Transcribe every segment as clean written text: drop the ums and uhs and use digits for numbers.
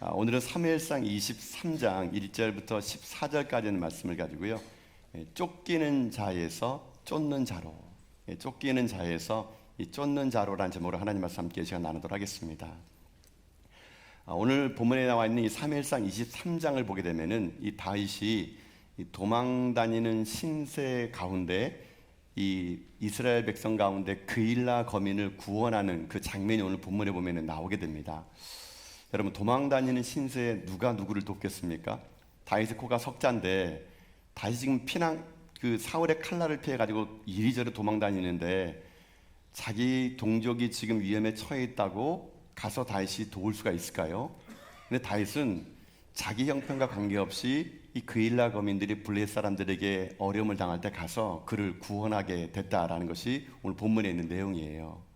오늘은 사무엘상 23장 1절부터 14절까지의 말씀을 가지고요. 쫓기는 자에서 쫓는 자로, 쫓기는 자에서 이 쫓는 자로라는 제목으로 하나님 말씀 함께 시간 나누도록 하겠습니다. 오늘 본문에 나와 있는 이 사무엘상 23장을 보게 되면은 이 다윗이 이 도망다니는 신세 가운데 이 이스라엘 백성 가운데 그일라 거민을 구원하는 그 장면이 오늘 본문에 보면은 나오게 됩니다. 여러분, 도망다니는 신세에 누가 누구를 돕겠습니까? 다윗의 코가 석자인데 다윗이 지금 피난 그 사울의 칼날을 피해 가지고 이리저리 도망다니는데 자기 동족이 지금 위험에 처해 있다고 가서 다윗이 도울 수가 있을까요? 근데 다윗은 자기 형편과 관계없이 이 그일라 거민들이 블레셋 사람들에게 어려움을 당할 때 가서 그를 구원하게 됐다라는 것이 오늘 본문에 있는 내용이에요.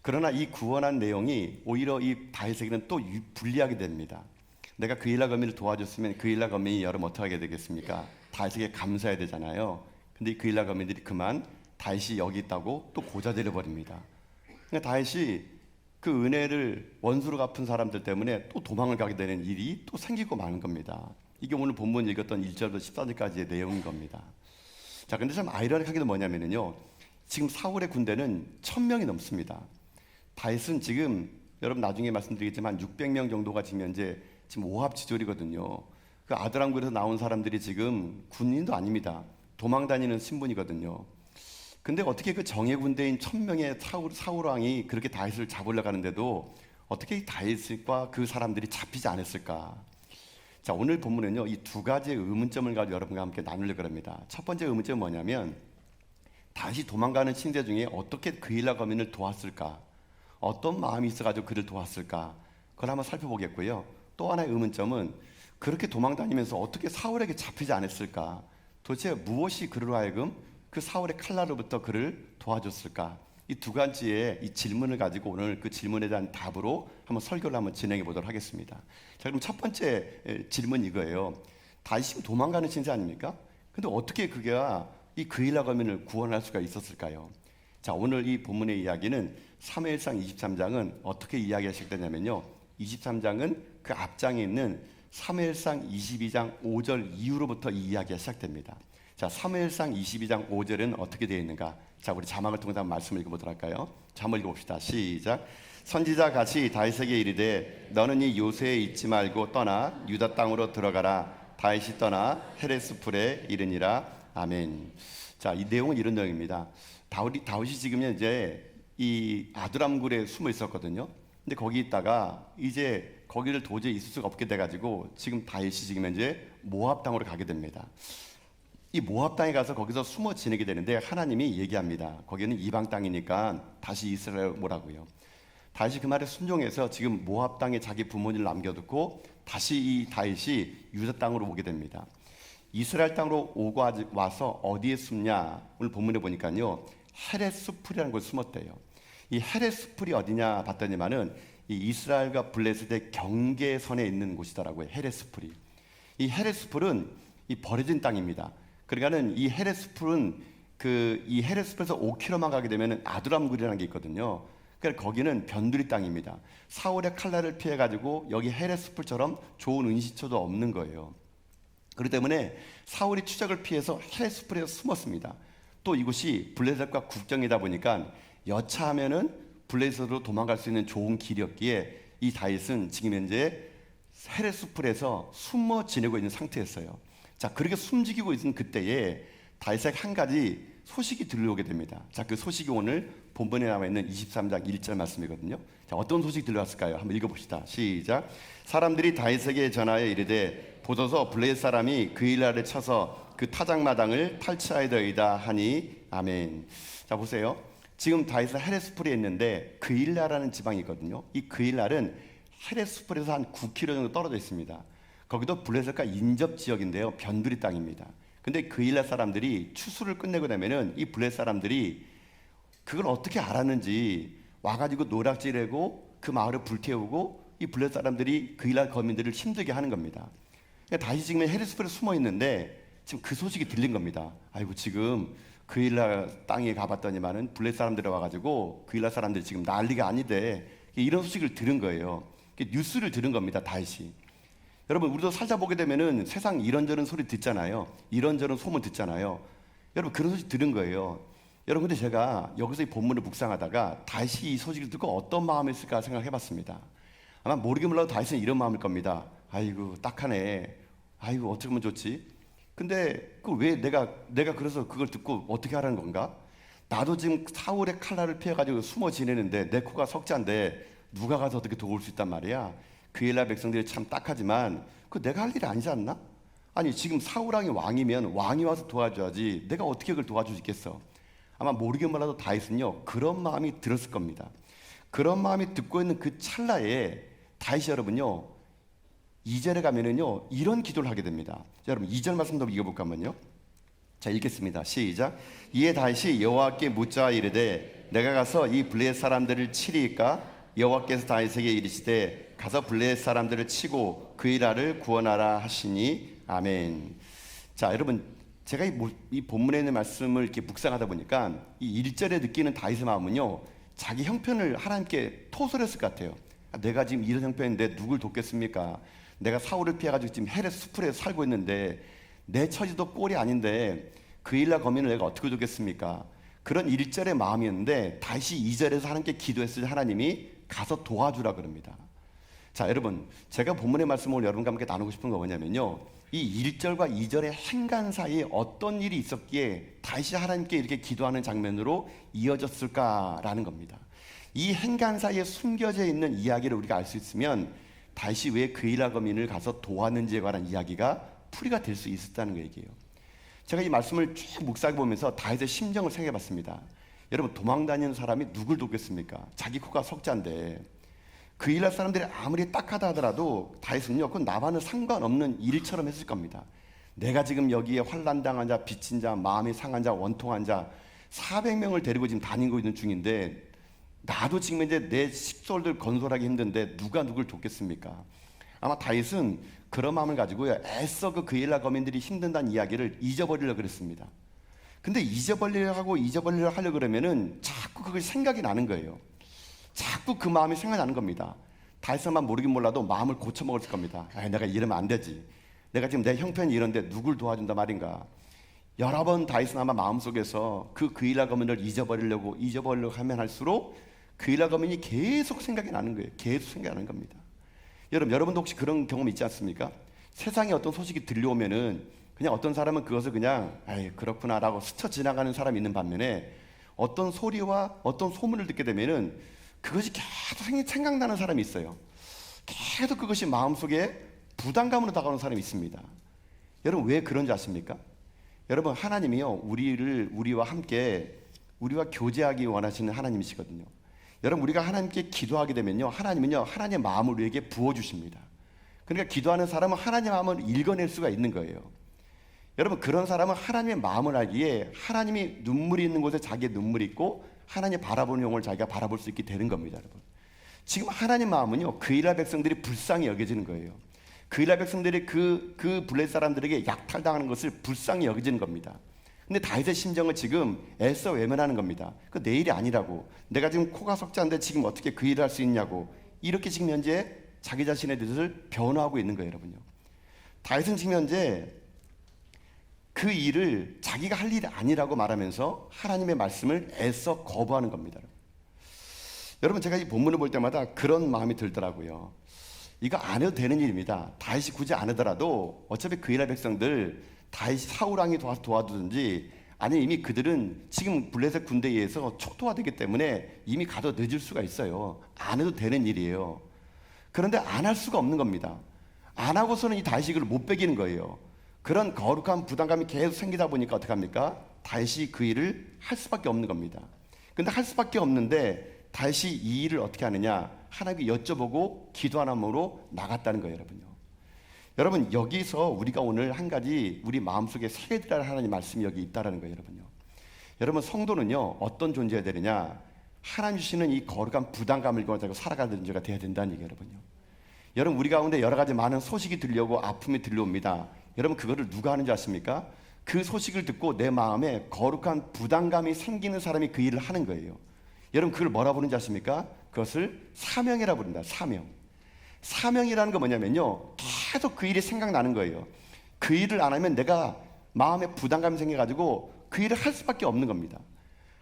그러나 이 구원한 내용이 오히려 이 다윗에게는 또 불리하게 됩니다. 내가 그일라 거민을 도와줬으면 그일라 거민이 여러분 어떻게 하게 되겠습니까? 다윗에게 감사해야 되잖아요. 근데 이 그일라 거민들이 그만 다윗이 여기 있다고 또 고자질해 버립니다. 그러니까 다윗이 그 은혜를 원수로 갚은 사람들 때문에 또 도망을 가게 되는 일이 또 생기고 마는 겁니다. 이게 오늘 본문 읽었던 1절부터 14절까지의 내용인 겁니다. 자, 근데 참 아이러니하게도 뭐냐면요, 지금 사울의 군대는 1000명이 넘습니다. 다윗은 지금 여러분 나중에 말씀드리겠지만 600명 정도가 지금 현재 지금 오합지졸이거든요. 그 아드람굴에서 나온 사람들이 지금 군인도 아닙니다. 도망다니는 신분이거든요. 근데 어떻게 그 정예 군대인 1000명의 사울 왕이 그렇게 다윗을 잡으려고 하는데도 어떻게 다윗과 그 사람들이 잡히지 않았을까? 자, 오늘 본문은요, 이 두 가지의 의문점을 가지고 여러분과 함께 나누려고 합니다. 첫 번째 의문점은 뭐냐면 다시 도망가는 신세 중에 어떻게 그일라 거민을 도왔을까? 어떤 마음이 있어가지고 그를 도왔을까? 그걸 한번 살펴보겠고요. 또 하나의 의문점은 그렇게 도망다니면서 어떻게 사울에게 잡히지 않았을까? 도대체 무엇이 그로 하여금 그 사울의 칼날로부터 그를 도와줬을까? 이 두 가지의 이 질문을 가지고 오늘 그 질문에 대한 답으로 한번 설교를 한번 진행해 보도록 하겠습니다. 자, 그럼 첫 번째 질문 이거예요. 다윗이 도망가는 신세 아닙니까? 근데 어떻게 그가 이 그일라 거민을 구원할 수가 있었을까요? 자, 오늘 이 본문의 이야기는 사무엘상 23장은 어떻게 이야기가 시작되냐면요, 23장은 그 앞장에 있는 사무엘상 22장 5절 이후로부터 이 이야기가 시작됩니다. 자, 사무엘상 22장 5절은 어떻게 되어 있는가? 자, 우리 자막을 통해서 한번 말씀을 읽어보도록 할까요? 자, 한번 읽어봅시다. 시작. 선지자 같이 다윗에게 이르되 너는 이 요새에 있지 말고 떠나 유다 땅으로 들어가라. 다윗이 떠나 헤레스풀에 이르니라. 아멘. 자, 이 내용은 이런 내용입니다. 다윗이 지금 이제 이 아두람굴에 숨어 있었거든요. 근데 거기 있다가 이제 거기를 도저히 있을 수가 없게 돼가지고 지금 다윗이 지금 이제 모압 땅으로 가게 됩니다. 이 모압 땅에 가서 거기서 숨어 지내게 되는데 하나님이 얘기합니다. 거기는 이방 땅이니까 다시 이스라엘 오라고요. 다윗이 그 말에 순종해서 지금 모압 땅에 자기 부모님을 남겨두고 다시 이 다윗이 유다 땅으로 오게 됩니다. 이스라엘 땅으로 오고 와서 어디에 숨냐? 오늘 본문에 보니까요, 헤레스풀이라는 곳에 숨었대요. 이 헤레스풀이 어디냐 봤더니만은 이 이스라엘과 블레셋의 경계선에 있는 곳이더라고요. 헤레스풀이. 이 헤레스풀은 이 버려진 땅입니다. 그러니까는 이 헤레스풀은 이 헤레스풀에서 5km만 가게 되면 아두람굴이라는 게 있거든요. 그러니까 거기는 변두리 땅입니다. 사울의 칼날을 피해 가지고 여기 헤레스풀처럼 좋은 은시초도 없는 거예요. 그렇기 때문에 사울이 추적을 피해서 헤레스풀에서 숨었습니다. 또 이곳이 블레셋과 국경이다 보니까 여차하면은 블레셋으로 도망갈 수 있는 좋은 길이었기에 이 다윗은 지금 현재 헤레스풀에서 숨어 지내고 있는 상태였어요. 자, 그렇게 숨지기고 있는 그때에 다윗에게 한 가지 소식이 들려오게 됩니다. 자, 그 소식이 오늘 본문에 나와 있는 23장 1절 말씀이거든요. 자, 어떤 소식이 들려왔을까요? 한번 읽어봅시다. 시작. 사람들이 다윗에게 전하여 이르되 보소서 블레셋 사람이 그일라를 쳐서 그 타작마당을 탈취하여이다 하니. 아멘. 자, 보세요. 지금 다윗은 헤레스풀에 있는데 그일라라는 지방이 있거든요. 이 그일라는 헤레스풀에서 한 9km 정도 떨어져 있습니다. 거기도 블레셋과 인접 지역인데요, 변두리 땅입니다. 근데 그일라 사람들이 추수를 끝내고 나면은 이 블레셋 사람들이 그걸 어떻게 알았는지 와가지고 노략질하고 그 마을을 불태우고 이 블레셋 사람들이 그일라 거민들을 힘들게 하는 겁니다. 그러니까 다시 지금 헤레스풀에 숨어 있는데 지금 그 소식이 들린 겁니다. 아이고, 지금 그일라 땅에 가봤더니만은 블레셋 사람들이 와가지고 그일라 사람들이 지금 난리가 아니대. 이런 소식을 들은 거예요. 뉴스를 들은 겁니다. 다윗이. 여러분, 우리도 살다 보게 되면은 세상 이런저런 소리 듣잖아요. 이런저런 소문 듣잖아요. 여러분, 그런 소식 들은 거예요. 여러분, 근데 제가 여기서 이 본문을 묵상하다가 다윗이 이 소식을 듣고 어떤 마음이었을까 생각해봤습니다. 아마 모르게 몰라도 다윗은 이런 마음일 겁니다. 아이고, 딱하네. 아이고, 어떻게 하면 좋지? 근데 그 왜 내가 그래서 그걸 듣고 어떻게 하라는 건가? 나도 지금 사울의 칼날을 피해가지고 숨어 지내는데 내 코가 석자인데 누가 가서 어떻게 도울 수 있단 말이야? 그 일날 백성들이 참 딱하지만 그 내가 할 일이 아니지 않나? 아니, 지금 사울왕이 왕이면 왕이 와서 도와줘야지 내가 어떻게 그걸 도와줄 수 있겠어? 아마 모르게 몰라도 다윗은요 그런 마음이 들었을 겁니다. 그런 마음이 듣고 있는 그 찰나에 다윗이 여러분요 2절에 가면은요 이런 기도를 하게 됩니다. 자, 여러분 2절 말씀도 읽어볼까 한번요. 자, 읽겠습니다. 시작. 이에 다윗이 여호와께 묻자 이르되 내가 가서 이 블레셋 사람들을 치리이까? 여호와께서 다윗에게 이르시되 가서 블레셋 사람들을 치고 그 일화를 구원하라 하시니 아멘. 자, 여러분 제가 이 본문에 있는 말씀을 이렇게 묵상하다 보니까 이 1절에 느끼는 다윗의 마음은요 자기 형편을 하나님께 토설했을 것 같아요. 내가 지금 이런 형편인데 누굴 돕겠습니까? 내가 사울을 피해가지고 지금 헬의 수풀에 살고 있는데 내 처지도 꼴이 아닌데 그 일날 거민을 내가 어떻게 돕겠습니까? 그런 1절의 마음이었는데 다시 2절에서 하나님께 기도했을 때 하나님이 가서 도와주라 그럽니다. 자, 여러분 제가 본문의 말씀을 여러분과 함께 나누고 싶은 거 뭐냐면요 이 1절과 2절의 행간 사이에 어떤 일이 있었기에 다시 하나님께 이렇게 기도하는 장면으로 이어졌을까라는 겁니다. 이 행간 사이에 숨겨져 있는 이야기를 우리가 알 수 있으면 다시 왜 그 일화 거민을 가서 도왔는지에 관한 이야기가 풀이가 될 수 있었다는 얘기예요. 제가 이 말씀을 쭉 묵상해 보면서 다윗의 심정을 생각해 봤습니다. 여러분 도망다니는 사람이 누굴 돕겠습니까? 자기 코가 석자인데 그 일할 사람들이 아무리 딱하다 하더라도 다윗은요 그건 나와는 상관없는 일처럼 했을 겁니다. 내가 지금 여기에 환난당한 자, 빚진 자, 마음이 상한 자, 원통한 자 400명을 데리고 지금 다니고 있는 중인데 나도 지금 이제 내 식솔들 건설하기 힘든데 누가 누굴 돕겠습니까? 아마 다윗은 그런 마음을 가지고요 애써 그 일날 거민들이 힘든다는 이야기를 잊어버리려고 그랬습니다. 근데 잊어버리려고 그러면은 자꾸 그것이 생각이 나는 거예요. 자꾸 그 마음이 생각나는 겁니다. 다윗만 모르긴 몰라도 마음을 고쳐먹을 겁니다. 내가 이러면 안 되지. 내가 지금 내 형편이 이런데 누굴 도와준다 말인가. 여러 번 다윗은 아마 마음속에서 그 일날 거민을 잊어버리려고 하면 할수록 그 일날 거민이 계속 생각이 나는 거예요. 계속 생각이 나는 겁니다. 여러분도 혹시 그런 경험 있지 않습니까? 세상에 어떤 소식이 들려오면은 그냥 어떤 사람은 그것을 그냥 그렇구나라고 스쳐 지나가는 사람이 있는 반면에 어떤 소리와 어떤 소문을 듣게 되면은 그것이 계속 생각나는 사람이 있어요. 계속 그것이 마음속에 부담감으로 다가오는 사람이 있습니다. 여러분 왜 그런지 아십니까? 여러분 하나님이요 우리와 함께 우리와 교제하기 원하시는 하나님이시거든요. 여러분 우리가 하나님께 기도하게 되면요 하나님은요 하나님의 마음을 우리에게 부어주십니다. 그러니까 기도하는 사람은 하나님의 마음을 읽어낼 수가 있는 거예요. 여러분 그런 사람은 하나님의 마음을 알기에 하나님이 눈물이 있는 곳에 자기의 눈물이 있고 하나님 바라보는 영혼을 자기가 바라볼 수 있게 되는 겁니다. 여러분 지금 하나님 마음은요 그 이스라엘 백성들이 불쌍히 여겨지는 거예요. 그 이스라엘 백성들이 그 블레셋 사람들에게 약탈당하는 것을 불쌍히 여겨지는 겁니다. 근데 다윗의 심정을 지금 애써 외면하는 겁니다. 그 내 일이 아니라고. 내가 지금 코가 석자인데 지금 어떻게 그 일을 할 수 있냐고. 이렇게 지금 현재 자기 자신의 뜻을 변호하고 있는 거예요, 여러분요. 다윗은 지금 현재 그 일을 자기가 할 일이 아니라고 말하면서 하나님의 말씀을 애써 거부하는 겁니다. 여러분 제가 이 본문을 볼 때마다 그런 마음이 들더라고요. 이거 안 해도 되는 일입니다. 다윗이 굳이 안 하더라도 어차피 그 이스라엘 백성들 다윗이 사울왕이 도와주든지 아니면 이미 그들은 지금 블레셋 군대에 의해서 촉토화되기 때문에 이미 가도 늦을 수가 있어요. 안 해도 되는 일이에요. 그런데 안 할 수가 없는 겁니다. 안 하고서는 이 다윗이 그걸 못 베기는 거예요. 그런 거룩한 부담감이 계속 생기다 보니까 어떡합니까? 다윗이 그 일을 할 수밖에 없는 겁니다. 근데 할 수밖에 없는데 다윗이 이 일을 어떻게 하느냐? 하나님께 여쭤보고 기도하는으로 나갔다는 거예요, 여러분요. 여러분 여기서 우리가 오늘 한 가지 우리 마음속에 새겨들어야 할 하나님 말씀이 여기 있다라는 거예요, 여러분요. 여러분 성도는요 어떤 존재가 되느냐? 하나님 주시는 이 거룩한 부담감을 가지고 살아가는 존재가 돼야 된다는 얘기예요, 여러분요. 여러분 우리 가운데 여러 가지 많은 소식이 들려오고 아픔이 들려옵니다. 여러분 그거를 누가 하는지 아십니까? 그 소식을 듣고 내 마음에 거룩한 부담감이 생기는 사람이 그 일을 하는 거예요. 여러분 그걸 뭐라 부르는지 아십니까? 그것을 사명이라 부른다. 사명. 사명이라는 건 뭐냐면요, 계속 그 일이 생각나는 거예요. 그 일을 안 하면 내가 마음에 부담감이 생겨가지고 그 일을 할 수밖에 없는 겁니다.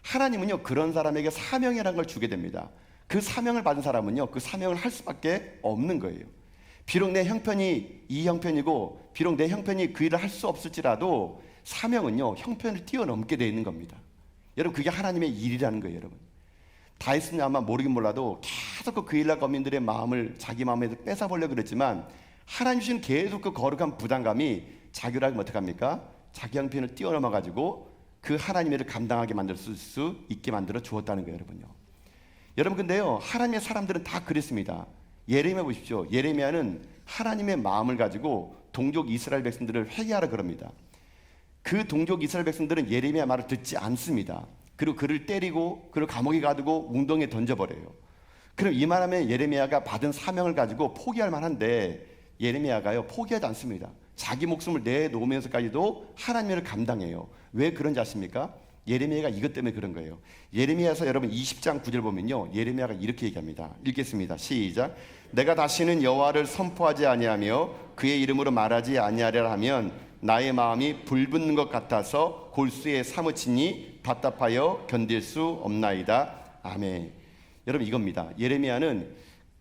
하나님은요, 그런 사람에게 사명이라는 걸 주게 됩니다. 그 사명을 받은 사람은요, 그 사명을 할 수밖에 없는 거예요. 비록 내 형편이 이 형편이고 비록 내 형편이 그 일을 할 수 없을지라도 사명은요, 형편을 뛰어넘게 되어 있는 겁니다. 여러분, 그게 하나님의 일이라는 거예요. 여러분, 다윗은 아마 모르긴 몰라도 계속 그 일라 거민들의 마음을 자기 마음에서 뺏어보려고 그랬지만 하나님 주신 계속 그 거룩한 부담감이 자기를 하면 어떡합니까? 자기 형편을 뛰어넘어 가지고 그 하나님의 일을 감당하게 만들 수 있게 만들어 주었다는 거예요. 여러분요, 여러분, 근데요, 하나님의 사람들은 다 그랬습니다. 예레미야 보십시오. 예레미야는 하나님의 마음을 가지고 동족 이스라엘 백성들을 회개하라 그럽니다. 그 동족 이스라엘 백성들은 예레미야 말을 듣지 않습니다. 그리고 그를 때리고 그를 감옥에 가두고 웅덩이에 던져버려요. 그럼 이 말하면 예레미야가 받은 사명을 가지고 포기할 만한데 예레미야가요, 포기하지 않습니다. 자기 목숨을 내놓으면서까지도 하나님의 일을 감당해요. 왜 그런지 아십니까? 예레미야가 이것 때문에 그런 거예요. 예레미야서 여러분 20장 9절 보면요, 예레미야가 이렇게 얘기합니다. 읽겠습니다. 시작. 내가 다시는 여호와를 선포하지 아니하며 그의 이름으로 말하지 아니하리라 하면 나의 마음이 불붙는 것 같아서 골수에 사무치니 답답하여 견딜 수 없나이다. 아멘. 여러분, 이겁니다. 예레미야는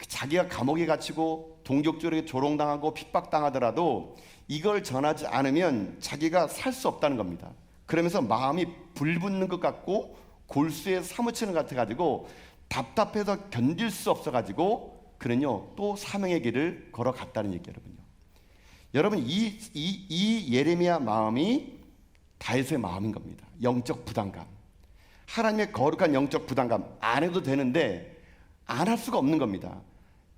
자기가 감옥에 갇히고 동족들에게 조롱당하고 핍박당하더라도 이걸 전하지 않으면 자기가 살 수 없다는 겁니다. 그러면서 마음이 불붙는 것 같고 골수에 사무치는 것 같아가지고 답답해서 견딜 수 없어가지고 그는요, 또 사명의 길을 걸어갔다는 얘기. 여러분, 이 예레미야 마음이 다윗의 마음인 겁니다. 영적 부담감, 하나님의 거룩한 영적 부담감, 안 해도 되는데 안 할 수가 없는 겁니다.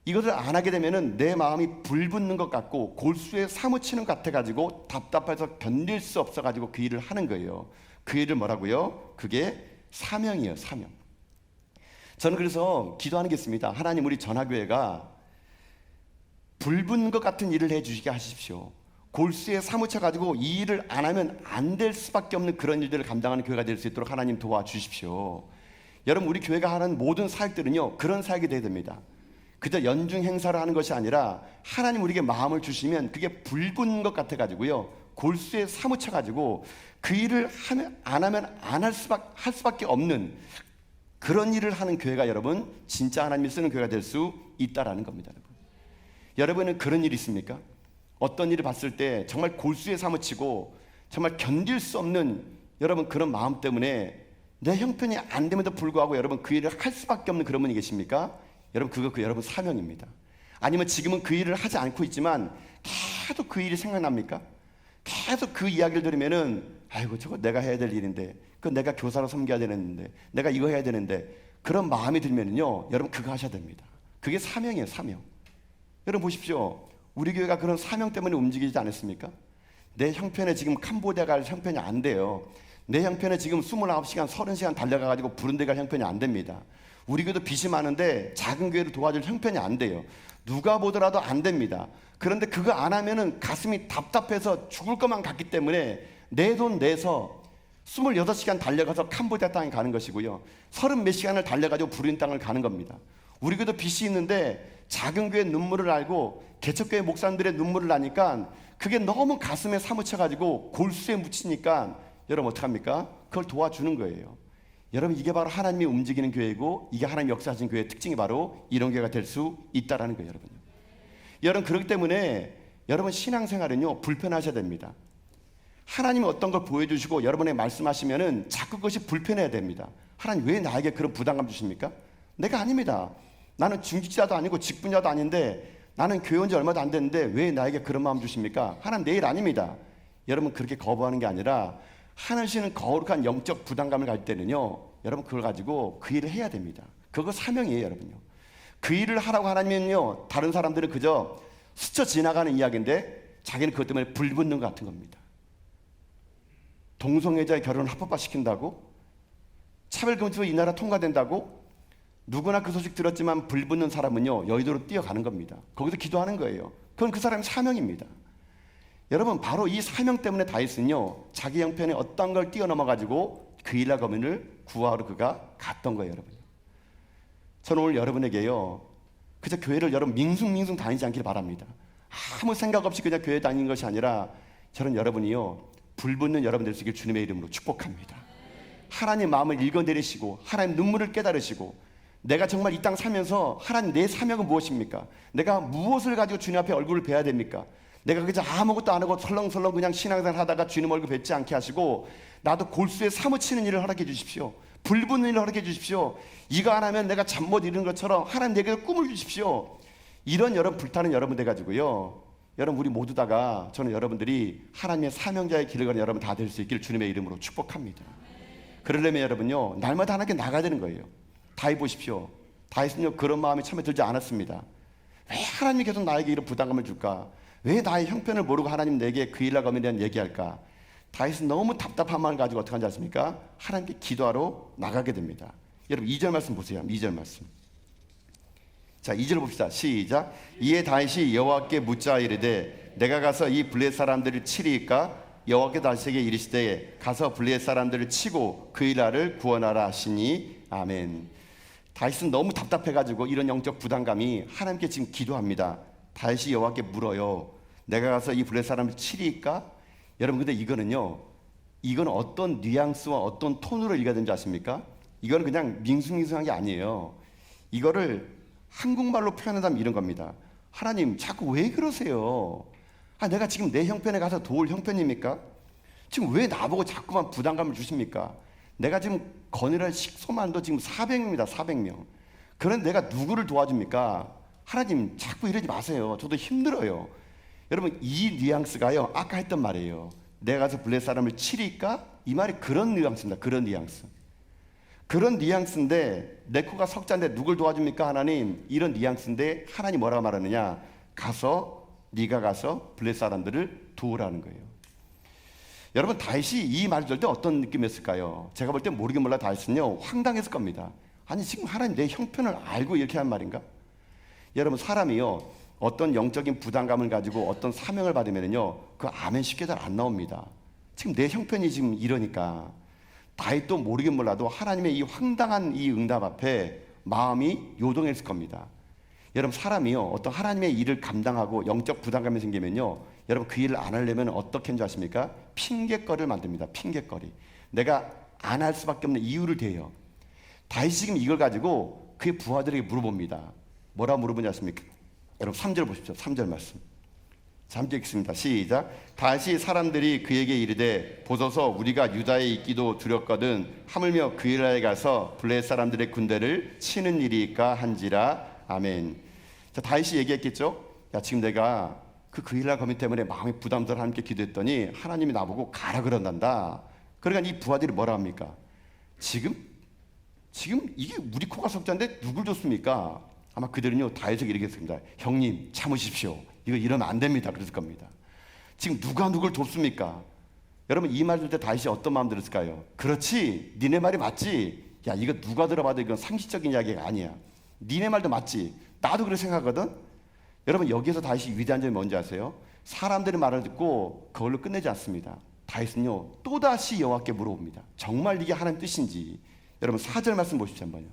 이것을 안 하게 되면은 내 마음이 불붙는 것 같고 골수에 사무치는 것 같아가지고 답답해서 견딜 수 없어가지고 그 일을 하는 거예요. 그 일을 뭐라고요? 그게 사명이에요. 사명. 저는 그래서 기도하는 게 있습니다. 하나님, 우리 전화교회가 불붙는 것 같은 일을 해주시게 하십시오. 골수에 사무쳐가지고 이 일을 안 하면 안 될 수밖에 없는 그런 일들을 감당하는 교회가 될 수 있도록 하나님 도와주십시오. 여러분, 우리 교회가 하는 모든 사역들은요, 그런 사역이 돼야 됩니다. 그저 연중 행사를 하는 것이 아니라 하나님 우리에게 마음을 주시면 그게 불붙는 것 같아가지고요, 골수에 사무쳐가지고 그 일을 안 하면 안 할 수밖에 없는 그런 일을 하는 교회가 여러분 진짜 하나님이 쓰는 교회가 될 수 있다라는 겁니다. 여러분은 그런 일이 있습니까? 어떤 일을 봤을 때 정말 골수에 사무치고 정말 견딜 수 없는 여러분 그런 마음 때문에 내 형편이 안 됨에도 불구하고 여러분 그 일을 할 수밖에 없는 그런 분이 계십니까? 여러분, 그거 여러분 사명입니다. 아니면 지금은 그 일을 하지 않고 있지만 계속 그 일이 생각납니까? 계속 그 이야기를 들으면은 아이고, 저거 내가 해야 될 일인데, 그거 내가 교사로 섬겨야 되는데, 내가 이거 해야 되는데, 그런 마음이 들면은요, 여러분 그거 하셔야 됩니다. 그게 사명이에요. 사명. 여러분 보십시오. 우리 교회가 그런 사명 때문에 움직이지 않았습니까? 내 형편에 지금 캄보디아 갈 형편이 안 돼요. 내 형편에 지금 29시간 30시간 달려가가지고 부른데 갈 형편이 안 됩니다. 우리 교회도 빚이 많은데 작은 교회를 도와줄 형편이 안 돼요. 누가 보더라도 안 됩니다. 그런데 그거 안 하면은 가슴이 답답해서 죽을 것만 같기 때문에 내 돈 내서 26시간 달려가서 캄보디아 땅에 가는 것이고요, 30몇 시간을 달려가지고 부른 땅을 가는 겁니다. 우리 교회도 빚이 있는데 작은 교회 눈물을 알고 개척교회 목사님들의 눈물을 아니까 그게 너무 가슴에 사무쳐가지고 골수에 묻히니까 여러분 어떡합니까? 그걸 도와주는 거예요. 여러분, 이게 바로 하나님이 움직이는 교회이고 이게 하나님 역사하신 교회의 특징이 바로 이런 교회가 될 수 있다라는 거예요. 여러분, 그렇기 때문에 여러분 신앙생활은요, 불편하셔야 됩니다. 하나님이 어떤 걸 보여주시고 여러분에게 말씀하시면은 자꾸 그것이 불편해야 됩니다. 하나님 왜 나에게 그런 부담감 주십니까? 내가 아닙니다. 나는 중직자도 아니고 직분자도 아닌데, 나는 교회 온 지 얼마도 안 됐는데 왜 나에게 그런 마음 주십니까? 하나님 내 일 아닙니다. 여러분, 그렇게 거부하는 게 아니라 하나님은 거룩한 영적 부담감을 가질 때는요, 여러분 그걸 가지고 그 일을 해야 됩니다. 그거 사명이에요. 여러분요, 그 일을 하라고 하나님은요, 다른 사람들은 그저 스쳐 지나가는 이야기인데 자기는 그것 때문에 불붙는 것 같은 겁니다. 동성애자의 결혼을 합법화시킨다고, 차별금지법 이 나라 통과된다고, 누구나 그 소식 들었지만 불붙는 사람은요, 여의도로 뛰어가는 겁니다. 거기서 기도하는 거예요. 그건 그 사람의 사명입니다. 여러분, 바로 이 사명 때문에 다윗은요, 자기 형편에 어떤 걸 뛰어넘어 가지고 그 일라 거민을 구하러 그가 갔던 거예요. 여러분, 저는 오늘 여러분에게요, 그저 교회를 여러분 밍숭밍숭 다니지 않기를 바랍니다. 아무 생각 없이 그냥 교회 다니는 것이 아니라 저는 여러분이요 불붙는 여러분 될 수 있길 주님의 이름으로 축복합니다. 하나님 마음을 읽어내리시고 하나님 눈물을 깨달으시고 내가 정말 이 땅 살면서 하나님 내 사명은 무엇입니까? 내가 무엇을 가지고 주님 앞에 얼굴을 뵈야 됩니까? 내가 그저 아무것도 안 하고 설렁설렁 그냥 신앙생활 하다가 주님 얼굴 뵙지 않게 하시고 나도 골수에 사무치는 일을 허락해 주십시오. 불붙는 일을 허락해 주십시오. 이거 안 하면 내가 잠 못 이루는 것처럼 하나님 내게 꿈을 주십시오. 이런 여러분 불타는 여러분 돼가지고요 여러분 우리 모두 다가 저는 여러분들이 하나님의 사명자의 길을 가는 여러분 다 될 수 있기를 주님의 이름으로 축복합니다. 그러려면 여러분요 날마다 하나님께 나가야 되는 거예요. 다윗 보십시오. 다윗은요 그런 마음이 처음에 들지 않았습니다. 왜 하나님이 계속 나에게 이런 부담감을 줄까? 왜 나의 형편을 모르고 하나님 내게 그 일을 하면 대한 얘기할까? 다윗은 너무 답답한 마음을 가지고 어떻게 하는지 아십니까? 하나님께 기도하러 나가게 됩니다. 여러분 2절 말씀 보세요. 2절 말씀. 자 2절 봅시다. 시작. 이에 다윗이 여호와께 묻자 이르되 내가 가서 이 블레셋 사람들을 치리이까? 여호와께 다윗에게 이르시되 가서 블레셋 사람들을 치고 그 일화를 구원하라 하시니 아멘. 다윗은 너무 답답해가지고 이런 영적 부담감이 하나님께 지금 기도합니다. 다윗이 여호와께 물어요. 내가 가서 이 블레셋 사람을 치리이까? 여러분 근데 이거는 어떤 뉘앙스와 어떤 톤으로 읽어야 되는지 아십니까? 이거는 그냥 밍숭밍숭한 게 아니에요. 이거를 한국말로 표현한다면 이런 겁니다. 하나님 자꾸 왜 그러세요? 내가 지금 내 형편에 가서 도울 형편입니까? 지금 왜 나보고 자꾸만 부담감을 주십니까? 내가 지금 거느릴 식소만도 지금 400명입니다. 400명. 그런데 내가 누구를 도와줍니까? 하나님 자꾸 이러지 마세요. 저도 힘들어요. 여러분 이 뉘앙스가요 아까 했던 말이에요. 내가 가서 블레셋 사람을 치리까? 이 말이 그런 뉘앙스입니다. 그런 뉘앙스. 그런 뉘앙스인데 내 코가 석자인데 누굴 도와줍니까 하나님? 이런 뉘앙스인데 하나님 뭐라고 말하느냐? 네가 가서 블레셋 사람들을 도우라는 거예요. 여러분 다윗이 이 말을 들을 때 어떤 느낌이었을까요? 제가 볼 때 모르긴 몰라 다윗은요 황당했을 겁니다. 아니 지금 하나님 내 형편을 알고 이렇게 한 말인가? 여러분 사람이요 어떤 영적인 부담감을 가지고 어떤 사명을 받으면요 그 아멘 쉽게 잘 안 나옵니다. 지금 내 형편이 지금 이러니까 다윗도 모르긴 몰라도 하나님의 이 황당한 이 응답 앞에 마음이 요동했을 겁니다. 여러분 사람이요 어떤 하나님의 일을 감당하고 영적 부담감이 생기면요 여러분 그 일을 안 하려면 어떻게 하는 줄 아십니까? 핑계거리를 만듭니다. 핑계거리. 내가 안 할 수밖에 없는 이유를 대요. 다윗이 지금 이걸 가지고 그의 부하들에게 물어봅니다. 뭐라 물어보냐 아십니까? 여러분 3절 보십시오. 3절 말씀. 3절 읽습니다. 시작. 다시 사람들이 그에게 이르되 보소서 우리가 유다에 있기도 두렵거든 하물며 그 일에 가서 블레셋 사람들의 군대를 치는 일이까 한지라 아멘. 자 다윗이 얘기했겠죠. 야 지금 내가 그 일날 거미 때문에 마음이 부담스러워 하나님께 기도했더니 하나님이 나보고 가라 그런단다. 그러니까 이 부하들이 뭐라 합니까? 지금 이게 우리 코가 석자인데 누굴 줬습니까? 아마 그들은요 다윗에게 이렇게 했습니다. 형님 참으십시오. 이거 이러면 안 됩니다. 그랬을 겁니다. 지금 누가 누굴 돕습니까? 여러분 이 말 들을 때 다윗이 어떤 마음 들었을까요? 그렇지 니네 말이 맞지. 야 이거 누가 들어봐도 이건 상식적인 이야기가 아니야. 니네 말도 맞지. 나도 그렇게 생각하거든. 여러분 여기에서 다윗이 위대한 점이 뭔지 아세요? 사람들의 말을 듣고 그걸로 끝내지 않습니다. 다윗은요 또다시 여호와께 물어봅니다. 정말 이게 하나님 뜻인지. 여러분 4절 말씀 보십시오 한번요.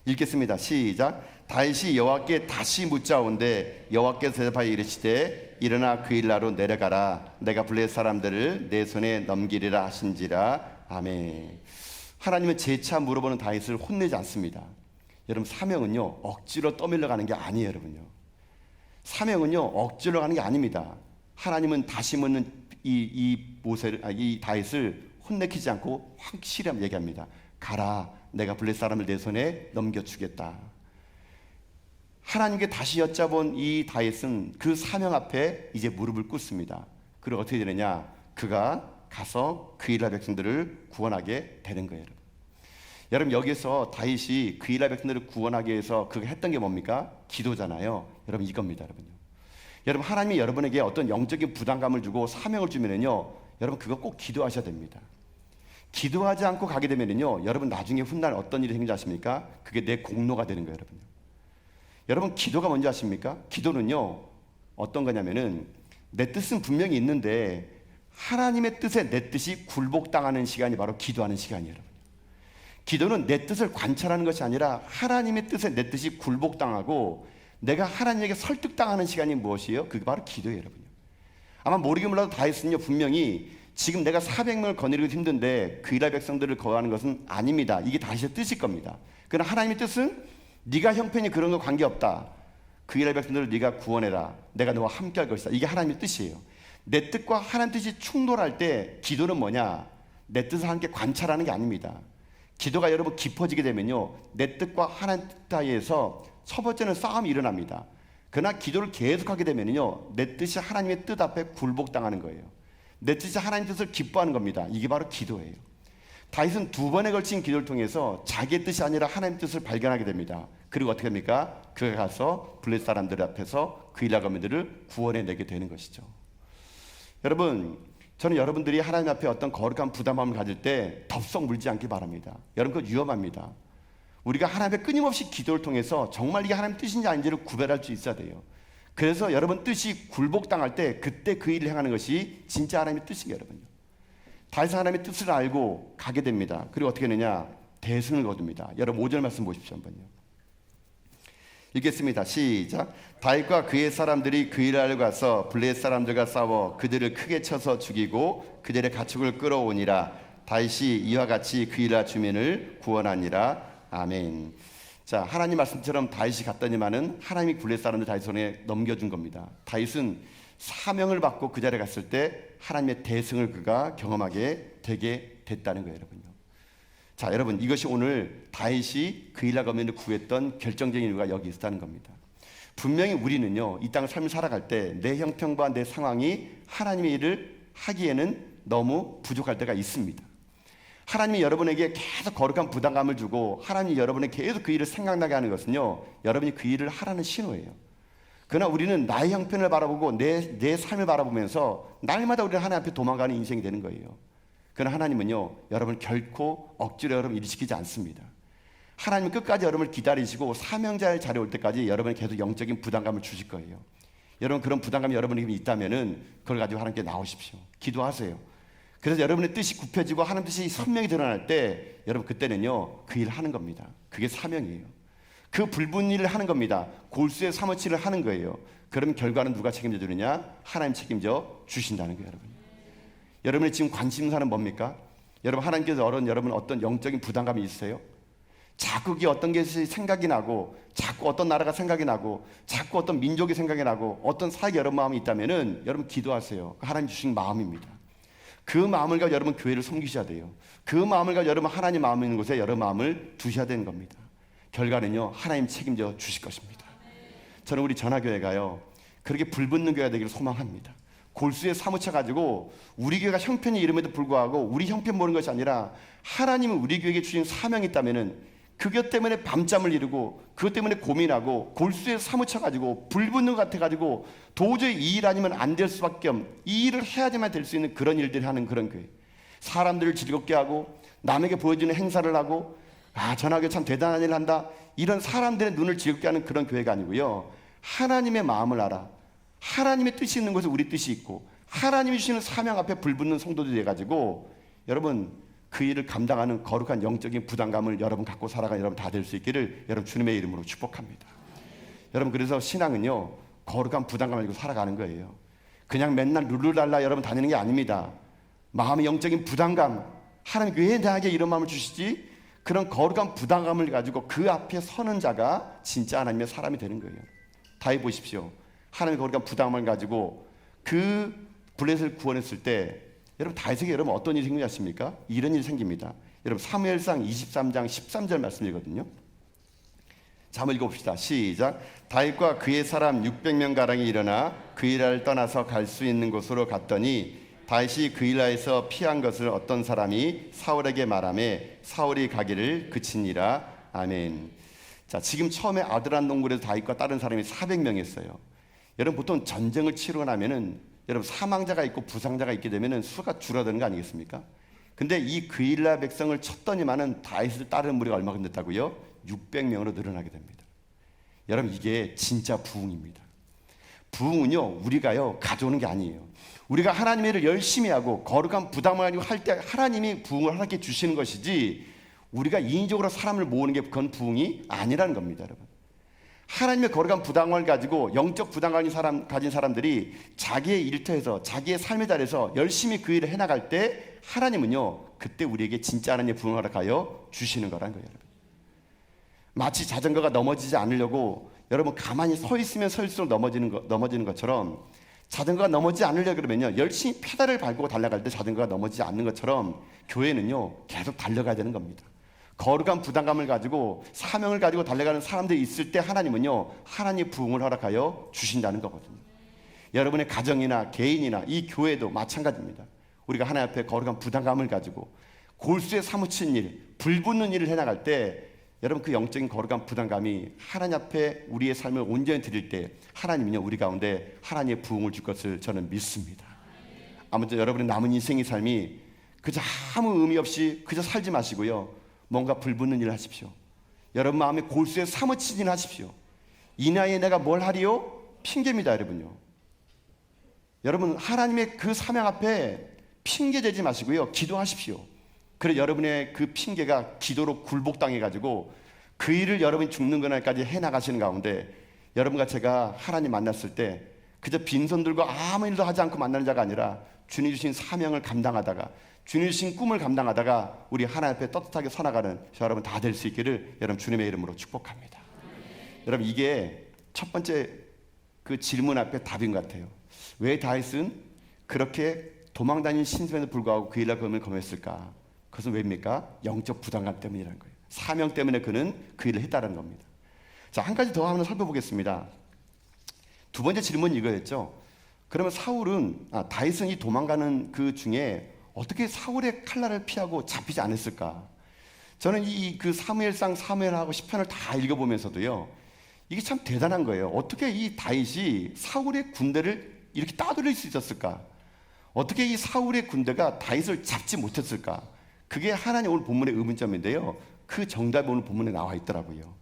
읽겠습니다. 시작. 다윗이 여호와께 다시 묻자온데 여호와께서 대답하여 이르시되 일어나 그 일나로 내려가라. 내가 블레셋 사람들을 내 손에 넘기리라 하신지라. 아멘. 하나님은 재차 물어보는 다윗을 혼내지 않습니다. 여러분 사명은요 억지로 떠밀려 가는 게 아니에요. 여러분요 사명은요 억지로 가는 게 아닙니다. 하나님은 다시 묻는 이 다윗을 혼내키지 않고 확실히 얘기합니다. 가라. 내가 블레셋 사람을 내 손에 넘겨주겠다. 하나님께 다시 여쭤본 이 다윗은 그 사명 앞에 이제 무릎을 꿇습니다. 그리고 어떻게 되느냐? 그가 가서 그 이스라엘 백성들을 구원하게 되는 거예요. 여러분 여기서 다윗이 그 이스라엘 백성들을 구원하기 위해서 그가 했던 게 뭡니까? 기도잖아요. 여러분 이겁니다. 여러분 하나님이 여러분에게 어떤 영적인 부담감을 주고 사명을 주면은요 여러분 그거 꼭 기도하셔야 됩니다. 기도하지 않고 가게 되면은요 여러분 나중에 훗날 어떤 일이 생기지 아십니까? 그게 내 공로가 되는 거예요. 여러분 기도가 뭔지 아십니까? 기도는요 어떤 거냐면은 내 뜻은 분명히 있는데 하나님의 뜻에 내 뜻이 굴복당하는 시간이 바로 기도하는 시간이에요. 여러분. 기도는 내 뜻을 관찰하는 것이 아니라 하나님의 뜻에 내 뜻이 굴복당하고 내가 하나님에게 설득당하는 시간이 무엇이에요? 그게 바로 기도예요, 여러분요. 아마 모르긴 몰라도 다윗은요, 분명히 지금 내가 400명을 거느리기 힘든데 그 이스라엘 백성들을 거하는 것은 아닙니다. 이게 다윗의 뜻일 겁니다. 그러나 하나님의 뜻은 네가 형편이 그런 거 관계없다. 그 이스라엘 백성들을 네가 구원해라. 내가 너와 함께 할 것이다. 이게 하나님의 뜻이에요. 내 뜻과 하나님 뜻이 충돌할 때 기도는 뭐냐? 내 뜻을 함께 관찰하는 게 아닙니다. 기도가 여러분 깊어지게 되면요, 내 뜻과 하나님 뜻 사이에서 첫 번째는 싸움이 일어납니다. 그러나 기도를 계속하게 되면요, 내 뜻이 하나님의 뜻 앞에 굴복당하는 거예요. 내 뜻이 하나님 뜻을 기뻐하는 겁니다. 이게 바로 기도예요. 다윗은 2번에 걸친 기도를 통해서 자기의 뜻이 아니라 하나님 뜻을 발견하게 됩니다. 그리고 어떻게 합니까? 그가 가서 블레셋 사람들 앞에서 그 이스라엘 거민들을 구원해내게 되는 것이죠. 여러분, 저는 여러분들이 하나님 앞에 어떤 거룩한 부담감을 가질 때 덥석 물지 않기 바랍니다. 여러분, 그거 위험합니다. 우리가 하나님의 끊임없이 기도를 통해서 정말 이게 하나님 뜻인지 아닌지를 구별할 수 있어야 돼요. 그래서 여러분 뜻이 굴복당할 때 그때 그 일을 행하는 것이 진짜 하나님의 뜻이에요, 여러분요. 다윗은 하나님의 뜻을 알고 가게 됩니다. 그리고 어떻게 하느냐? 대승을 거둡니다. 여러분 5절 말씀 보십시오, 한번요. 읽겠습니다. 시작. 다윗과 그의 사람들이 그 이스라엘로 가서 블레셋 사람들과 싸워 그들을 크게 쳐서 죽이고 그들의 가축을 끌어오니라. 다윗이 이와 같이 그 이스라엘 주민을 구원하니라. 아멘. 자, 하나님 말씀처럼 다윗이 갔더니만은 하나님이 블레셋 사람들 다윗 손에 넘겨준 겁니다. 다윗은 사명을 받고 그 자리에 갔을 때 하나님의 대승을 그가 경험하게 되게 됐다는 거예요, 여러분요. 자, 여러분, 이것이 오늘 다윗이 그 이스라엘 거민을 구했던 결정적인 이유가 여기 있다는 겁니다. 분명히 우리는요, 이 땅을 삶을 살아갈 때 내 형편과 내 상황이 하나님의 일을 하기에는 너무 부족할 때가 있습니다. 하나님이 여러분에게 계속 거룩한 부담감을 주고 하나님이 여러분에게 계속 그 일을 생각나게 하는 것은요, 여러분이 그 일을 하라는 신호예요. 그러나 우리는 나의 형편을 바라보고 내 삶을 바라보면서 날마다 우리는 하나님 앞에 도망가는 인생이 되는 거예요. 그러나 하나님은요, 여러분을 결코 억지로 여러분 일을 시키지 않습니다. 하나님은 끝까지 여러분을 기다리시고 사명자의 자리에 올 때까지 여러분에게 계속 영적인 부담감을 주실 거예요. 여러분, 그런 부담감이 여러분에게 있다면은 그걸 가지고 하나님께 나오십시오. 기도하세요. 그래서 여러분의 뜻이 굽혀지고 하나님 뜻이 선명히 드러날 때 여러분 그때는요, 그 일을 하는 겁니다. 그게 사명이에요. 그 불붙는 일을 하는 겁니다. 골수의 사무치를 하는 거예요. 그러면 결과는 누가 책임져 주느냐? 하나님 책임져 주신다는 거예요, 여러분. 여러분의 지금 관심사는 뭡니까? 여러분, 하나님께서 여러분 어떤 영적인 부담감이 있으세요? 자꾸 그게 어떤 것이 생각이 나고, 자꾸 어떤 나라가 생각이 나고, 자꾸 어떤 민족이 생각이 나고, 어떤 사역이 여러분 마음이 있다면은 여러분 기도하세요. 하나님 주신 마음입니다. 그 마음을 가지고 여러분 교회를 섬기셔야 돼요. 그 마음을 가지고 여러분 하나님 마음이 있는 곳에 여러분 마음을 두셔야 되는 겁니다. 결과는요, 하나님 책임져 주실 것입니다. 저는 우리 전화교회가요, 그렇게 불붙는 교회가 되기를 소망합니다. 골수에 사무쳐가지고 우리 교회가 형편이 이름에도 불구하고 우리 형편 보는 것이 아니라 하나님은 우리 교회에게 주신 사명이 있다면은 그것 때문에 밤잠을 이루고 그것 때문에 고민하고 골수에 사무쳐가지고 불붙는 것 같아가지고 도저히 이 일 아니면 안 될 수밖에 없는, 이 일을 해야지만 될 수 있는 그런 일들을 하는 그런 교회. 사람들을 즐겁게 하고 남에게 보여주는 행사를 하고, 아, 전하교회 참 대단한 일을 한다, 이런 사람들의 눈을 즐겁게 하는 그런 교회가 아니고요, 하나님의 마음을 알아, 하나님의 뜻이 있는 곳에 우리 뜻이 있고 하나님이 주시는 사명 앞에 불붙는 성도들이 돼가지고 여러분 그 일을 감당하는 거룩한 영적인 부담감을 여러분 갖고 살아가는 여러분 다 될 수 있기를 여러분 주님의 이름으로 축복합니다. 여러분, 그래서 신앙은요, 거룩한 부담감을 가지고 살아가는 거예요. 그냥 맨날 룰루랄라 여러분 다니는 게 아닙니다. 마음의 영적인 부담감, 하나님 왜 나에게 이런 마음을 주시지? 그런 거룩한 부담감을 가지고 그 앞에 서는 자가 진짜 하나님의 사람이 되는 거예요. 다윗 보십시오. 하나님의 거룩한 부담감을 가지고 그 블레셋을 구원했을 때 여러분 다윗에게 여러분 어떤 일이 생기지 않습니까? 이런 일이 생깁니다. 여러분 사무엘상 23장 13절 말씀이거든요. 자, 한번 읽어봅시다. 시작. 다윗과 그의 사람 600명 가량이 일어나 그 이라를 떠나서 갈 수 있는 곳으로 갔더니 다윗이 그 이라에서 피한 것을 어떤 사람이 사울에게 말하매 사울이 가기를 그치니라. 아멘. 자, 지금 처음에 아드란 동굴에서 다윗과 다른 사람이 400명이었어요. 여러분, 보통 전쟁을 치르고 나면은 여러분 사망자가 있고 부상자가 있게 되면은 수가 줄어드는 거 아니겠습니까? 근데 이 그일라 백성을 쳤더니만은 다윗을 따르는 무리가 얼마나 됐다고요? 600명으로 늘어나게 됩니다. 여러분, 이게 진짜 부흥입니다. 부흥은요, 우리가요 가져오는 게 아니에요. 우리가 하나님의 일을 열심히 하고 거룩한 부담을 가지고 할 때 하나님이 부흥을 하나님께 주시는 것이지, 우리가 인위적으로 사람을 모으는 게 그건 부흥이 아니라는 겁니다, 여러분. 하나님의 거룩한 부담감을 가지고 영적 부담감을 가진 사람들이 자기의 일터에서 자기의 삶의 자리에서 열심히 그 일을 해나갈 때 하나님은요, 그때 우리에게 진짜 하나님의 부흥을 허락하여 주시는 거라는 거예요, 여러분. 마치 자전거가 넘어지지 않으려고 여러분 가만히 서 있으면 설수록 넘어지는 것처럼 자전거가 넘어지지 않으려고 그러면요, 열심히 페달을 밟고 달려갈 때 자전거가 넘어지지 않는 것처럼 교회는요, 계속 달려가야 되는 겁니다. 거룩한 부담감을 가지고 사명을 가지고 달려가는 사람들이 있을 때 하나님은요, 하나님의 부흥을 허락하여 주신다는 거거든요. 여러분의 가정이나 개인이나 이 교회도 마찬가지입니다. 우리가 하나님 앞에 거룩한 부담감을 가지고 골수에 사무친 일, 불붙는 일을 해나갈 때 여러분 그 영적인 거룩한 부담감이 하나님 앞에 우리의 삶을 온전히 드릴 때 하나님은요, 우리 가운데 하나님의 부흥을 줄 것을 저는 믿습니다. 아무튼 여러분의 남은 인생의 삶이 그저 아무 의미 없이 그저 살지 마시고요, 뭔가 불붙는 일을 하십시오. 여러분 마음에 골수에 사무친 일을 하십시오. 이 나이에 내가 뭘 하리요? 핑계입니다, 여러분요. 여러분 하나님의 그 사명 앞에 핑계 대지 마시고요, 기도하십시오. 그래 여러분의 그 핑계가 기도로 굴복당해가지고 그 일을 여러분이 죽는 그날까지 해나가시는 가운데 여러분과 제가 하나님 만났을 때 그저 빈손 들고 아무 일도 하지 않고 만나는 자가 아니라 주님 주신 사명을 감당하다가 주님 주신 꿈을 감당하다가 우리 하나님 앞에 떳떳하게 서나가는 여러분 다 될 수 있기를 여러분 주님의 이름으로 축복합니다. 여러분 이게 첫 번째 그 질문 앞에 답인 것 같아요. 왜 다윗은 그렇게 도망다닌 신세에도 불구하고 그 일을 검했을까? 그것은 왜입니까? 영적 부담감 때문이라는 거예요. 사명 때문에 그는 그 일을 했다는 겁니다. 자, 한 가지 더 한번 살펴보겠습니다. 두 번째 질문은 이거였죠. 그러면 다윗은 이 도망가는 그 중에 어떻게 사울의 칼날을 피하고 잡히지 않았을까? 저는 그 사무엘상 사무엘하고 시편을 다 읽어보면서도요, 이게 참 대단한 거예요. 어떻게 이 다윗이 사울의 군대를 이렇게 따돌릴 수 있었을까? 어떻게 이 사울의 군대가 다윗을 잡지 못했을까? 그게 하나님 오늘 본문의 의문점인데요, 그 정답이 오늘 본문에 나와 있더라고요.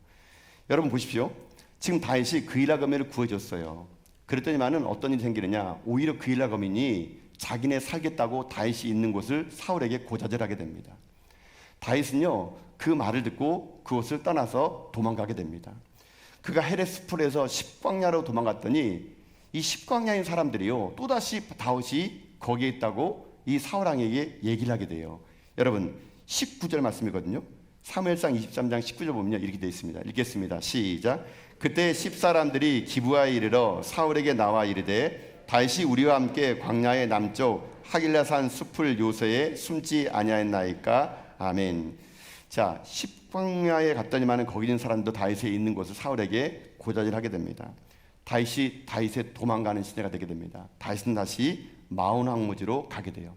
여러분 보십시오. 지금 다윗이 그일라 거민을 구해줬어요. 그랬더니만은 어떤 일이 생기느냐? 오히려 그일라 거민이 자기네 살겠다고 다윗이 있는 곳을 사울에게 고자질하게 됩니다. 다윗은요, 그 말을 듣고 그곳을 떠나서 도망가게 됩니다. 그가 헤레스풀에서 십광야로 도망갔더니 이 십광야인 사람들이요, 또다시 다윗이 거기에 있다고 이 사울왕에게 얘기를 하게 돼요. 여러분 19절 말씀이거든요. 사무엘상 23장 19절 보면 이렇게 되어 있습니다. 읽겠습니다. 시작. 그때 10사람들이 기브아에 이르러 사울에게 나와 이르되 다윗이 우리와 함께 광야의 남쪽 하길라산 숲을 요새에 숨지 아니하였나이까. 아멘. 자, 십광야에 갔더니만은 거기 있는 사람도 다윗에 있는 곳을 사울에게 고자질하게 됩니다. 다윗의 도망가는 시대가 되게 됩니다. 다윗은 다시 마온 황무지로 가게 돼요.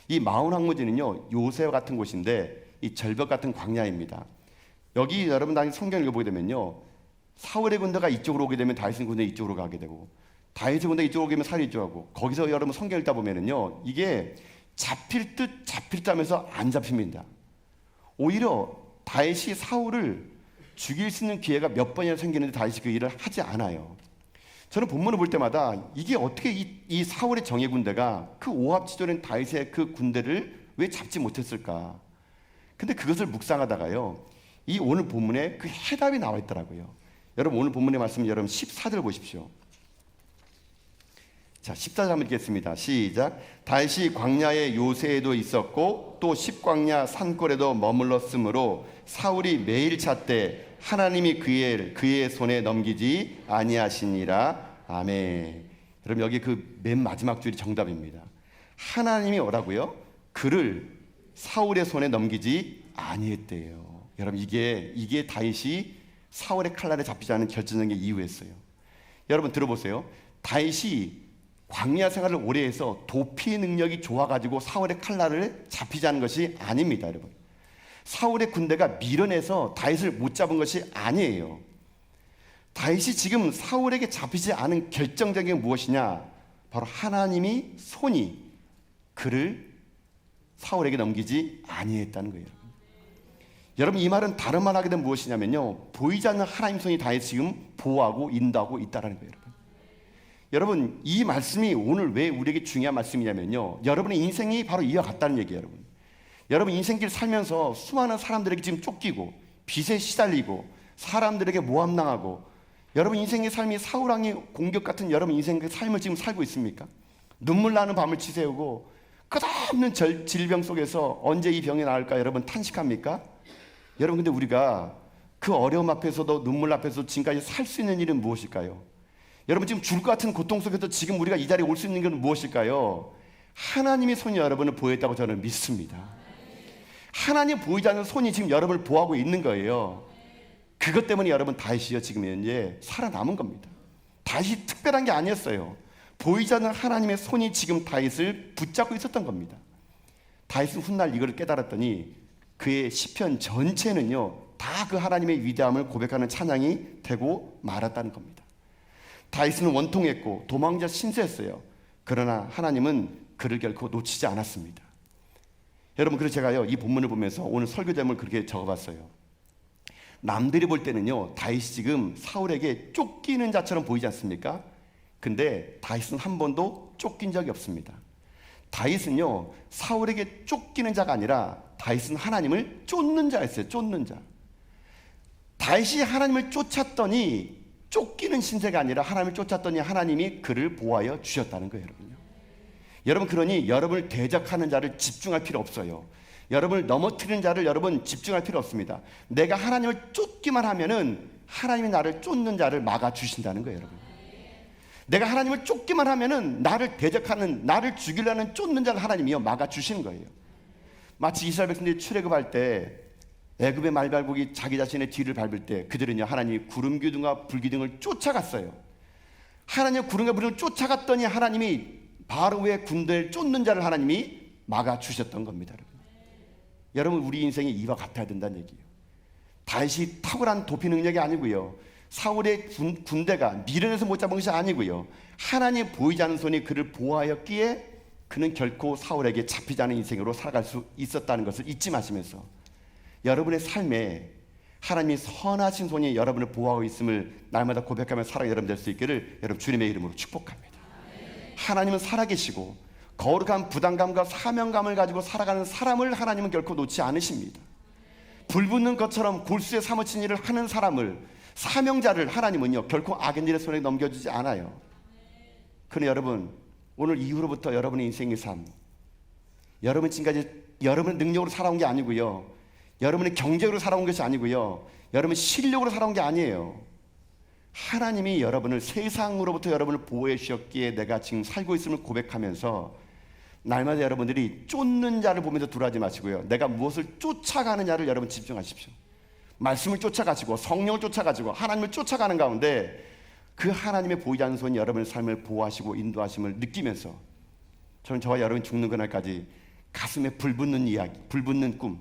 이 마온 황무지는요, 요새와 같은 곳인데 이 절벽 같은 광야입니다. 여기 여러분 다 성경을 읽어보게 되면요, 사울의 군대가 이쪽으로 오게 되면 다윗의 군대 이쪽으로 가게 되고, 다윗의 군대 이쪽으로 오게 되면 사울이 이쪽으로 가고, 거기서 여러분 성경 읽다 보면은요, 이게 잡힐 듯 잡힐 듯 하면서 안 잡힙니다. 오히려 다윗이 사울을 죽일 수 있는 기회가 몇 번이나 생기는데 다윗이 그 일을 하지 않아요. 저는 본문을 볼 때마다 이게 어떻게 이 사울의 정예 군대가 그 오합지졸인 다윗의 그 군대를 왜 잡지 못했을까? 근데 그것을 묵상하다가요, 이 오늘 본문에 그 해답이 나와 있더라고요. 여러분 오늘 본문의 말씀 여러분 14절 보십시오. 자, 14절 한번 읽겠습니다. 시작. 다윗이 광야의 요새에도 있었고 또 십광야 산골에도 머물렀으므로 사울이 매일 찾되 하나님이 그의 손에 넘기지 아니하시니라. 아멘. 여러분 여기 그 맨 마지막 줄이 정답입니다. 하나님이 뭐라고요? 그를 사울의 손에 넘기지 아니했대요. 여러분 이게 다윗이 사울의 칼날에 잡히지 않은 결정적인 이유였어요. 여러분 들어보세요. 다윗이 광야 생활을 오래 해서 도피 능력이 좋아가지고 사울의 칼날을 잡히지 않은 것이 아닙니다, 여러분. 사울의 군대가 밀어내서 다윗을 못 잡은 것이 아니에요. 다윗이 지금 사울에게 잡히지 않은 결정적인 게 무엇이냐? 바로 하나님이 손이 그를 사울에게 넘기지 아니했다는 거예요. 여러분 이 말은 다른 말 하게 되면 무엇이냐면요, 보이지 않는 하나님 손이 다윗 지금 보호하고 인도하고 있다는 거예요. 여러분 이 말씀이 오늘 왜 우리에게 중요한 말씀이냐면요, 여러분의 인생이 바로 이와 같다는 얘기예요. 여러분 여러분 인생길 살면서 수많은 사람들에게 지금 쫓기고 빚에 시달리고 사람들에게 모함당하고 여러분 인생의 삶이 사울왕의 공격 같은 여러분 인생의 삶을 지금 살고 있습니까? 눈물 나는 밤을 지새우고 끝없는 질병 속에서 언제 이 병이 나을까 여러분 탄식합니까? 여러분 근데 우리가 그 어려움 앞에서도 눈물 앞에서 지금까지 살 수 있는 일은 무엇일까요? 여러분 지금 죽을 것 같은 고통 속에서 지금 우리가 이 자리에 올 수 있는 건 무엇일까요? 하나님의 손이 여러분을 보호했다고 저는 믿습니다. 하나님 보이지 않는 손이 지금 여러분을 보호하고 있는 거예요. 그것 때문에 여러분 다윗이요 지금 현재 살아남은 겁니다. 다윗이 특별한 게 아니었어요. 보이지 않는 하나님의 손이 지금 다윗을 붙잡고 있었던 겁니다. 다윗은 훗날 이걸 깨달았더니 그의 시편 전체는요 다 그 하나님의 위대함을 고백하는 찬양이 되고 말았다는 겁니다. 다윗은 원통했고 도망자 신세였어요. 그러나 하나님은 그를 결코 놓치지 않았습니다. 여러분 그래서 제가요 이 본문을 보면서 오늘 설교 제목을 그렇게 적어봤어요. 남들이 볼 때는요 다윗이 지금 사울에게 쫓기는 자처럼 보이지 않습니까? 근데 다윗은 한 번도 쫓긴 적이 없습니다. 다윗은요 사울에게 쫓기는 자가 아니라 다윗은 하나님을 쫓는 자였어요. 쫓는 자. 다윗이 하나님을 쫓았더니 쫓기는 신세가 아니라 하나님을 쫓았더니 하나님이 그를 보호하여 주셨다는 거예요. 여러분요. 여러분 그러니 여러분을 대적하는 자를 집중할 필요 없어요. 여러분을 넘어뜨리는 자를 여러분 집중할 필요 없습니다. 내가 하나님을 쫓기만 하면은 하나님이 나를 쫓는 자를 막아주신다는 거예요. 여러분. 내가 하나님을 쫓기만 하면은 나를 대적하는 나를 죽이려는 쫓는 자를 하나님이요 막아주시는 거예요. 마치 이스라엘 백성들이 출애굽할 때 애굽의 말발굽이 자기 자신의 뒤를 밟을 때 그들은요 하나님이 구름 기둥과 불 기둥을 쫓아갔어요. 하나님의 구름과 불을 쫓아갔더니 하나님이 바로의 군대를 쫓는 자를 하나님이 막아주셨던 겁니다. 여러분 우리 인생이 이와 같아야 된다는 얘기예요. 다윗이 탁월한 도피 능력이 아니고요 사울의 군대가 미련해서 못 잡은 것이 아니고요 하나님 보이지 않는 손이 그를 보호하였기에 그는 결코 사울에게 잡히지 않은 인생으로 살아갈 수 있었다는 것을 잊지 마시면서 여러분의 삶에 하나님이 선하신 손이 여러분을 보호하고 있음을 날마다 고백하며 살아가 여러분 될 수 있기를 여러분 주님의 이름으로 축복합니다. 하나님은 살아계시고 거룩한 부담감과 사명감을 가지고 살아가는 사람을 하나님은 결코 놓지 않으십니다. 불붙는 것처럼 골수에 사무친 일을 하는 사람을 사명자를 하나님은요 결코 악인들의 손에 넘겨주지 않아요. 그러나 여러분 오늘 이후로부터 여러분의 인생의 삶 여러분 지금까지 여러분의 능력으로 살아온 게 아니고요 여러분의 경제로 살아온 것이 아니고요 여러분 실력으로 살아온 게 아니에요. 하나님이 여러분을 세상으로부터 여러분을 보호해 주셨기에 내가 지금 살고 있음을 고백하면서 날마다 여러분들이 쫓는 자를 보면서 두려워하지 마시고요 내가 무엇을 쫓아가는 자를 여러분 집중하십시오. 말씀을 쫓아가지고 성령을 쫓아가지고 하나님을 쫓아가는 가운데 그 하나님의 보이지 않는 손이 여러분의 삶을 보호하시고 인도하심을 느끼면서 저는 저와 여러분이 죽는 그날까지 가슴에 불붙는 이야기 불붙는 꿈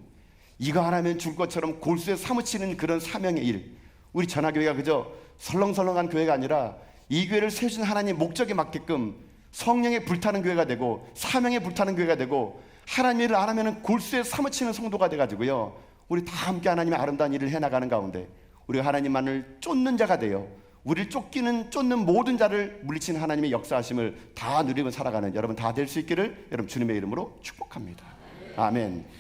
이거 하나면 죽을 것처럼 골수에 사무치는 그런 사명의 일 우리 전화교회가 그저 설렁설렁한 교회가 아니라 이 교회를 세우신 하나님의 목적에 맞게끔 성령에 불타는 교회가 되고 사명에 불타는 교회가 되고 하나님의 일을 안 하면 골수에 사무치는 성도가 돼가지고요 우리 다 함께 하나님의 아름다운 일을 해나가는 가운데 우리가 하나님만을 쫓는 자가 되어 우리를 쫓는 모든 자를 물리치는 하나님의 역사하심을 다 누리고 살아가는 여러분 다 될 수 있기를 여러분 주님의 이름으로 축복합니다. 아멘.